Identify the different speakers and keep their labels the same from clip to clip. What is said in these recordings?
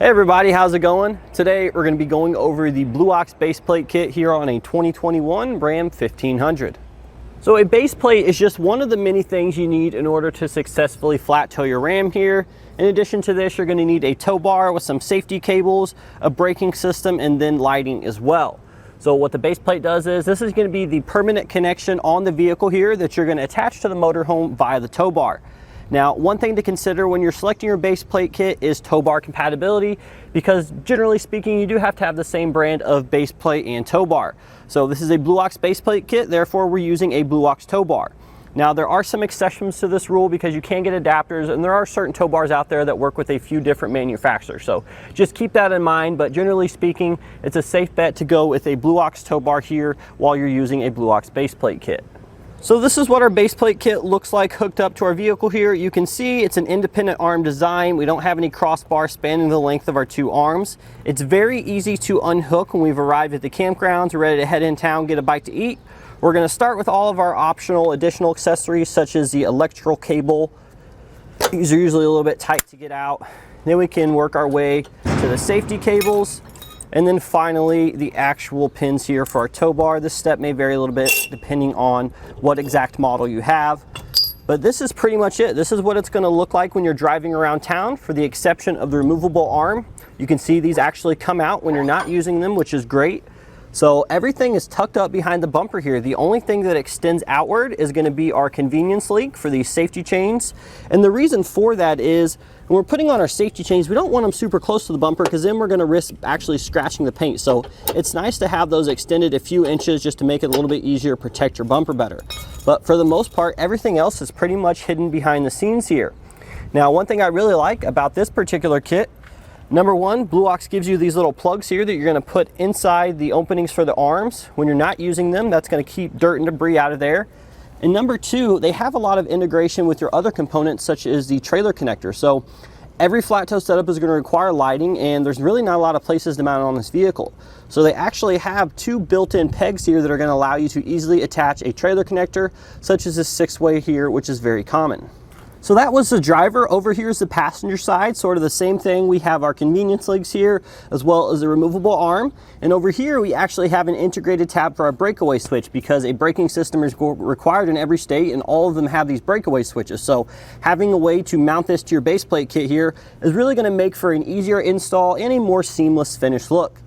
Speaker 1: Hey everybody, how's it going? Today we're going to be going over the Blue Ox base plate kit here on a 2021 Ram 1500. So a base plate is just one of the many things you need in order to successfully flat tow your Ram here. In addition to this, you're going to need a tow bar with some safety cables, a braking system, and then lighting as well. So what the base plate does is this is going to be the permanent connection on the vehicle here that you're going to attach to the motorhome via the tow bar. Now, one thing to consider when you're selecting your base plate kit is tow bar compatibility, because generally speaking, you do have to have the same brand of base plate and tow bar. So this is a Blue Ox base plate kit, therefore we're using a Blue Ox tow bar. Now, there are some exceptions to this rule because you can get adapters, and there are certain tow bars out there that work with a few different manufacturers. So just keep that in mind, but generally speaking, it's a safe bet to go with a Blue Ox tow bar here while you're using a Blue Ox base plate kit. So this is what our base plate kit looks like hooked up to our vehicle here. You can see it's an independent arm design. We don't have any crossbar spanning the length of our two arms. It's very easy to unhook when we've arrived at the campgrounds. We're ready to head in town, get a bite to eat. We're going to start with all of our optional additional accessories such as the electrical cable. These are usually a little bit tight to get out. Then we can work our way to the safety cables. And then finally, the actual pins here for our tow bar. This step may vary a little bit depending on what exact model you have. But this is pretty much it. This is what it's going to look like when you're driving around town, for the exception of the removable arm. You can see these actually come out when you're not using them, which is great. So everything is tucked up behind the bumper here. The only thing that extends outward is going to be our convenience link for these safety chains. And the reason for that is when we're putting on our safety chains, we don't want them super close to the bumper because then we're going to risk actually scratching the paint. So it's nice to have those extended a few inches just to make it a little bit easier to protect your bumper better. But for the most part, everything else is pretty much hidden behind the scenes here. Now, one thing I really like about this particular kit, number one, Blue Ox gives you these little plugs here that you're going to put inside the openings for the arms. When you're not using them, that's going to keep dirt and debris out of there. And number two, they have a lot of integration with your other components, such as the trailer connector. So every flat tow setup is going to require lighting, and there's really not a lot of places to mount it on this vehicle. So they actually have two built-in pegs here that are going to allow you to easily attach a trailer connector, such as this 6-way here, which is very common. So that was the driver. Over here is the passenger side, sort of the same thing. We have our convenience links here, as well as the removable arm. And over here, we actually have an integrated tab for our breakaway switch, because a braking system is required in every state, and all of them have these breakaway switches. So having a way to mount this to your base plate kit here is really going to make for an easier install and a more seamless finished look.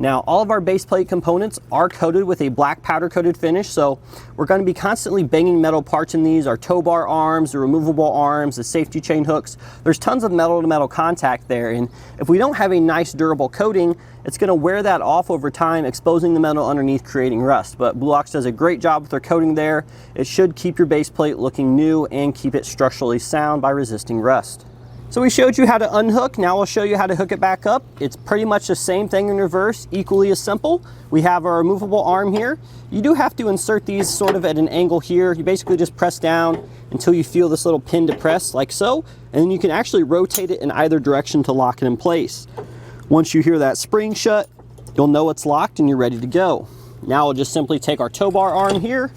Speaker 1: Now, all of our base plate components are coated with a black powder coated finish, so we're going to be constantly banging metal parts in these, our tow bar arms, the removable arms, the safety chain hooks. There's tons of metal to metal contact there, and if we don't have a nice durable coating, it's going to wear that off over time, exposing the metal underneath, creating rust. But Blue Ox does a great job with their coating there. It should keep your base plate looking new and keep it structurally sound by resisting rust. So we showed you how to unhook. Now we'll show you how to hook it back up. It's pretty much the same thing in reverse, equally as simple. We have our removable arm here. You do have to insert these sort of at an angle here. You basically just press down until you feel this little pin depress, like so, and then you can actually rotate it in either direction to lock it in place. Once you hear that spring shut, you'll know it's locked and you're ready to go. Now we'll just simply take our tow bar arm here,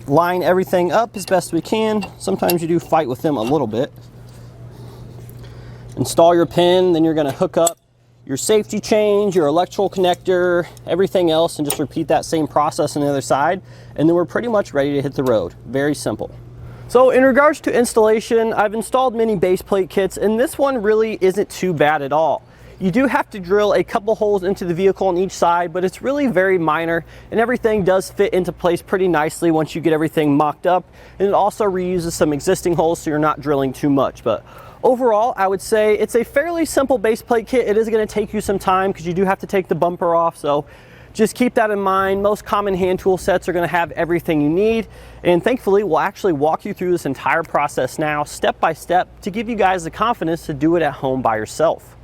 Speaker 1: line everything up as best we can. Sometimes you do fight with them a little bit. Install your pin, then you're going to hook up your safety chains, your electrical connector, everything else, and just repeat that same process on the other side, and then we're pretty much ready to hit the road. Very simple. So in regards to installation, I've installed many base plate kits, and this one really isn't too bad at all. You do have to drill a couple holes into the vehicle on each side, but it's really very minor, and everything does fit into place pretty nicely once you get everything mocked up. And it also reuses some existing holes, so you're not drilling too much. But overall, I would say it's a fairly simple base plate kit. It is going to take you some time because you do have to take the bumper off, so just keep that in mind. Most common hand tool sets are going to have everything you need, and thankfully we'll actually walk you through this entire process now, step by step, to give you guys the confidence to do it at home by yourself.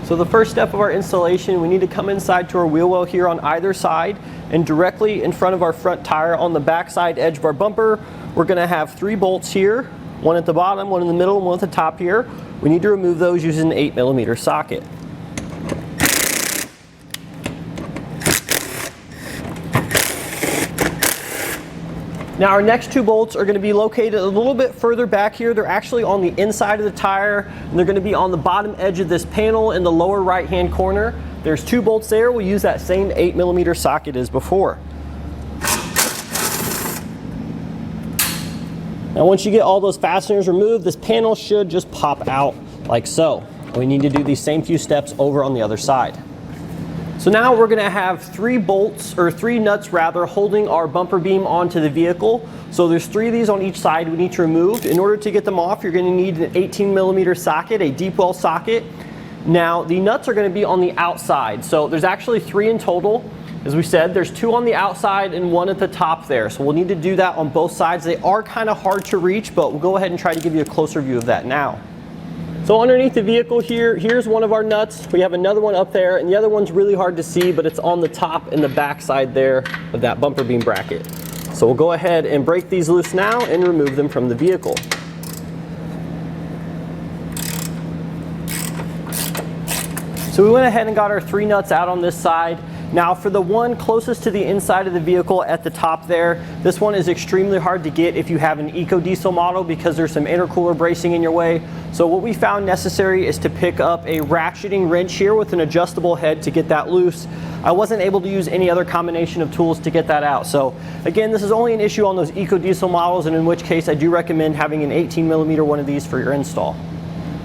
Speaker 1: So the first step of our installation, we need to come inside to our wheel well here on either side, and directly in front of our front tire on the back side edge of our bumper, we're going to have 3 bolts here, one at the bottom, one in the middle, and one at the top here. We need to remove those using an 8mm socket. Now our next two bolts are going to be located a little bit further back here. They're actually on the inside of the tire, and they're going to be on the bottom edge of this panel in the lower right hand corner. There's two bolts there. We'll use that same 8mm socket as before. Now once you get all those fasteners removed, this panel should just pop out like so. We need to do these same few steps over on the other side. So now we're going to have three nuts rather, holding our bumper beam onto the vehicle. So there's three of these on each side we need to remove. In order to get them off, you're going to need an 18mm socket, a deep well socket. Now the nuts are going to be on the outside. So there's actually three in total. As we said, there's two on the outside and one at the top there. So we'll need to do that on both sides. They are kind of hard to reach, but we'll go ahead and try to give you a closer view of that now. So underneath the vehicle here, here's one of our nuts. We have another one up there, and the other one's really hard to see, but it's on the top and the back side there of that bumper beam bracket. So we'll go ahead and break these loose now and remove them from the vehicle. So we went ahead and got our three nuts out on this side. Now for the one closest to the inside of the vehicle at the top there, this one is extremely hard to get if you have an eco diesel model because there's some intercooler bracing in your way. So what we found necessary is to pick up a ratcheting wrench here with an adjustable head to get that loose. I wasn't able to use any other combination of tools to get that out. So again, this is only an issue on those eco diesel models, and in which case I do recommend having an 18mm one of these for your install.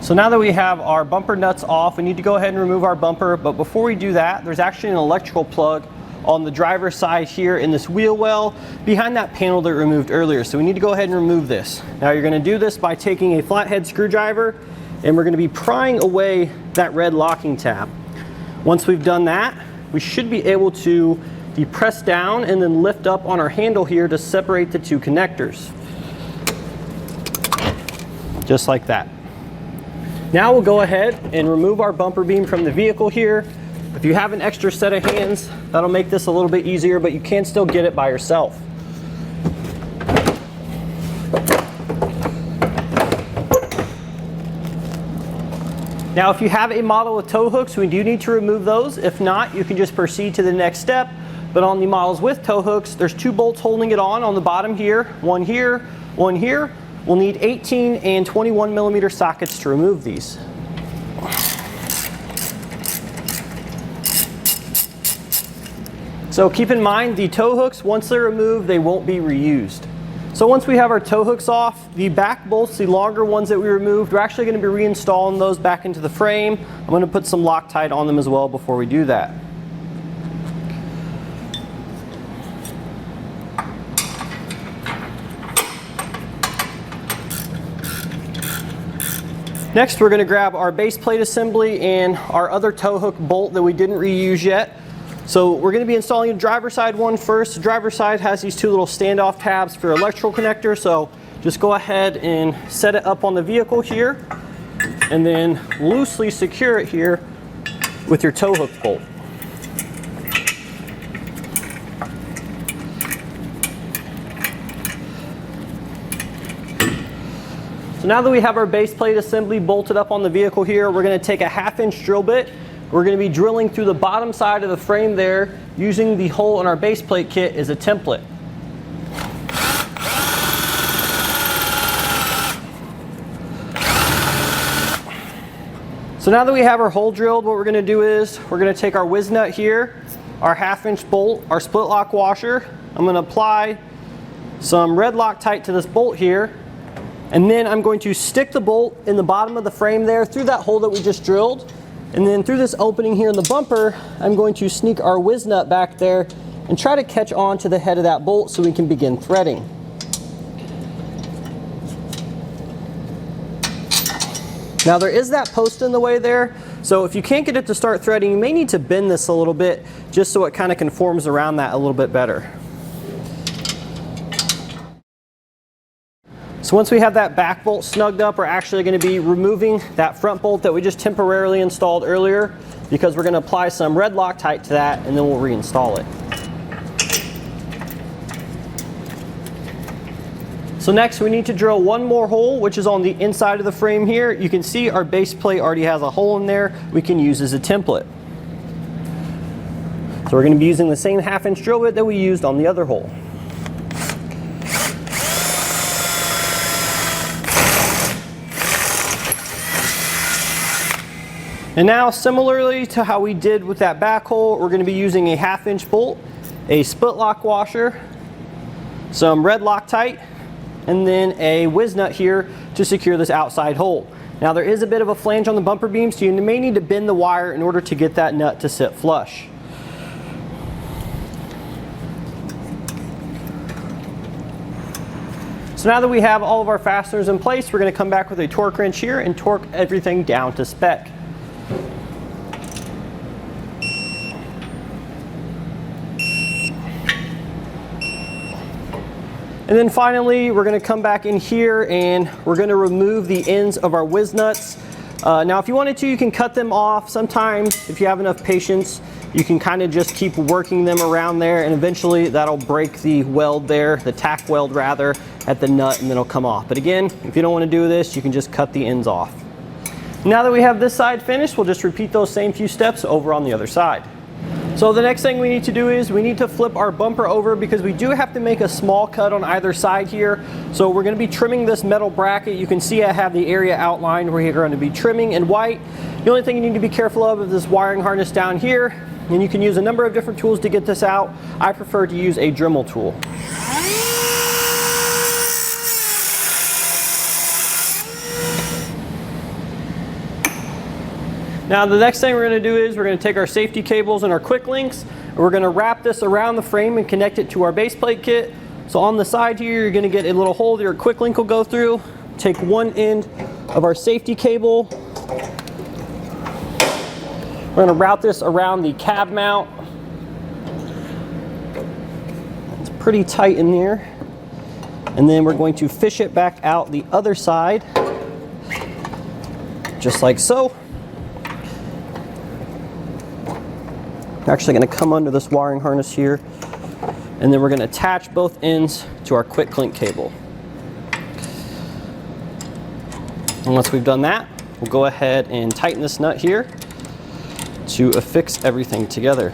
Speaker 1: So now that we have our bumper nuts off, we need to go ahead and remove our bumper. But before we do that, there's actually an electrical plug on the driver's side here in this wheel well behind that panel that we removed earlier. So we need to go ahead and remove this. Now you're going to do this by taking a flathead screwdriver, and we're going to be prying away that red locking tab. Once we've done that, we should be able to depress down and then lift up on our handle here to separate the two connectors. Just like that. Now we'll go ahead and remove our bumper beam from the vehicle here. If you have an extra set of hands, that'll make this a little bit easier, but you can still get it by yourself. Now if you have a model with tow hooks, we do need to remove those. If not, you can just proceed to the next step. But on the models with tow hooks, there's two bolts holding it on the bottom here, one here, one here. We'll need 18 and 21mm sockets to remove these. So keep in mind, the tow hooks, once they're removed, they won't be reused. So once we have our tow hooks off, the back bolts, the longer ones that we removed, we're actually going to be reinstalling those back into the frame. I'm going to put some Loctite on them as well before we do that. Next, we're going to grab our base plate assembly and our other tow hook bolt that we didn't reuse yet. So we're going to be installing the driver's side one first. The driver's side has these two little standoff tabs for electrical connector. So just go ahead and set it up on the vehicle here, and then loosely secure it here with your tow hook bolt. So now that we have our base plate assembly bolted up on the vehicle here, we're going to take a 1/2-inch drill bit. We're going to be drilling through the bottom side of the frame there, using the hole in our base plate kit as a template. So now that we have our hole drilled, what we're going to do is we're going to take our Whiz nut here, our 1/2-inch bolt, our split lock washer. I'm going to apply some red Loctite to this bolt here. And then I'm going to stick the bolt in the bottom of the frame there through that hole that we just drilled. And then through this opening here in the bumper, I'm going to sneak our Whiz nut back there and try to catch on to the head of that bolt so we can begin threading. Now there is that post in the way there, so if you can't get it to start threading, you may need to bend this a little bit just so it kind of conforms around that a little bit better. So once we have that back bolt snugged up, we're actually going to be removing that front bolt that we just temporarily installed earlier, because we're going to apply some red Loctite to that and then we'll reinstall it. So next we need to drill one more hole, which is on the inside of the frame here. You can see our base plate already has a hole in there we can use as a template. So we're going to be using the same 1/2-inch drill bit that we used on the other hole. And now, similarly to how we did with that back hole, we're going to be using a 1/2-inch bolt, a split lock washer, some red Loctite, and then a Whiz nut here to secure this outside hole. Now there is a bit of a flange on the bumper beam, so you may need to bend the wire in order to get that nut to sit flush. So now that we have all of our fasteners in place, we're going to come back with a torque wrench here and torque everything down to spec. And then finally, we're going to come back in here and we're going to remove the ends of our Whiz nuts. Now, if you wanted to, you can cut them off. Sometimes, if you have enough patience, you can kind of just keep working them around there, and eventually that'll break the weld there, the tack weld rather, at the nut, and then it'll come off. But again, if you don't want to do this, you can just cut the ends off. Now that we have this side finished, we'll just repeat those same few steps over on the other side. So the next thing we need to do is we need to flip our bumper over, because we do have to make a small cut on either side here. So we're going to be trimming this metal bracket. You can see I have the area outlined where you're going to be trimming in white. The only thing you need to be careful of is this wiring harness down here, and you can use a number of different tools to get this out. I prefer to use a Dremel tool. Now the next thing we're going to do is we're going to take our safety cables and our quick links, and we're going to wrap this around the frame and connect it to our base plate kit. So on the side here, you're going to get a little hole that your quick link will go through. Take one end of our safety cable. We're going to route this around the cab mount. It's pretty tight in there. And then we're going to fish it back out the other side, just like so. I'm actually going to come under this wiring harness here, and then we're going to attach both ends to our quick link cable. And once we've done that, we'll go ahead and tighten this nut here to affix everything together.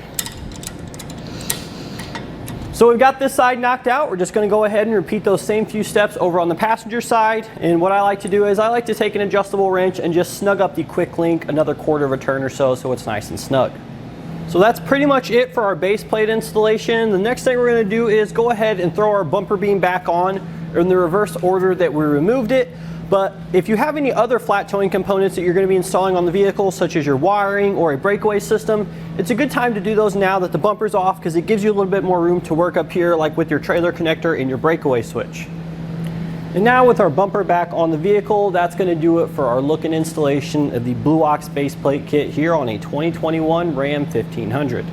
Speaker 1: So we've got this side knocked out. We're just going to go ahead and repeat those same few steps over on the passenger side. And what I like to do is I like to take an adjustable wrench and just snug up the quick link another 1/4 of a turn or so it's nice and snug. So that's pretty much it for our base plate installation. The next thing we're going to do is go ahead and throw our bumper beam back on in the reverse order that we removed it. But if you have any other flat towing components that you're going to be installing on the vehicle, such as your wiring or a breakaway system, it's a good time to do those now that the bumper's off, because it gives you a little bit more room to work up here, like with your trailer connector and your breakaway switch. And now with our bumper back on the vehicle, that's going to do it for our look and installation of the Blue Ox base plate kit here on a 2021 Ram 1500.